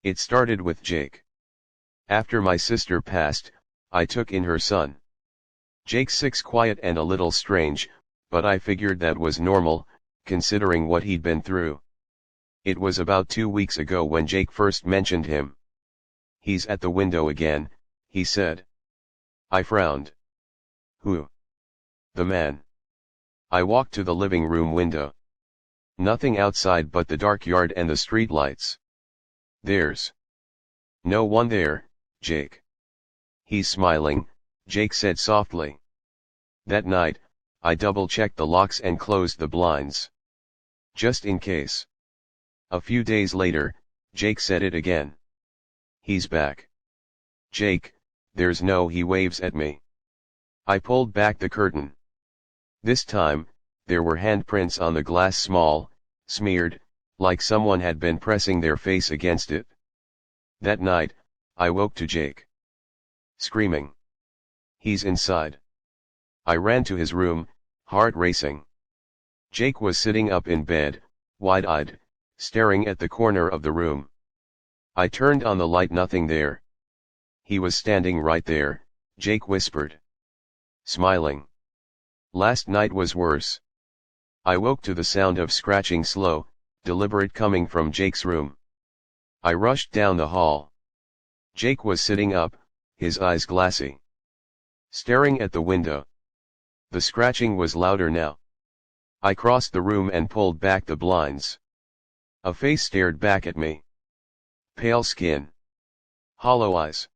It started with Jake. After my sister passed, I took in her son. Jake's 6 quiet and a little strange, but I figured that was normal, considering what he'd been through. It was about 2 weeks ago when Jake first mentioned him. "He's at the window again," he said. I frowned. "Who?" "The man." I walked to the living room window. Nothing outside but the dark yard and the street lights. "There's no one there, Jake." "He's smiling," Jake said softly. That night, I double-checked the locks and closed the blinds. Just in case. A few days later, Jake said it again. "He's back." "Jake, there's no," he waves at me. I pulled back the curtain. This time, there were handprints on the glass, small, smeared, like someone had been pressing their face against it. That night, I woke to Jake screaming. "He's inside." I ran to his room, heart racing. Jake was sitting up in bed, wide-eyed, staring at the corner of the room. I turned on the light, nothing there. "He was standing right there," Jake whispered. Smiling. "Last night was worse." I woke to the sound of scratching, slow, deliberate, coming from Jake's room. I rushed down the hall. Jake was sitting up, his eyes glassy, staring at the window. The scratching was louder now. I crossed the room and pulled back the blinds. A face stared back at me. Pale skin. Hollow eyes.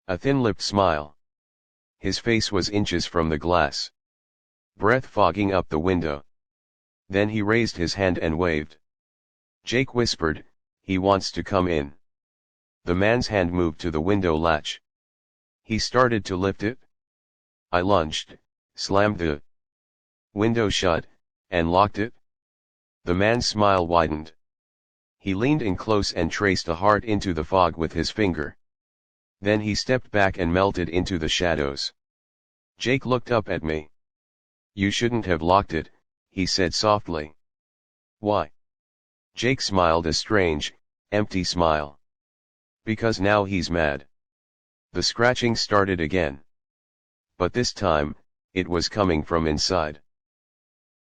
A thin-lipped smile. His face was inches from the glass. Breath fogging up the window. Then he raised his hand and waved. Jake whispered, "He wants to come in." The man's hand moved to the window latch. He started to lift it. I lunged, slammed the window shut, and locked it. The man's smile widened. He leaned in close and traced a heart into the fog with his finger. Then he stepped back and melted into the shadows. Jake looked up at me. "You shouldn't have locked it," he said softly. "Why?" Jake smiled, a strange, empty smile. "Because now he's mad." The scratching started again. But this time, it was coming from inside.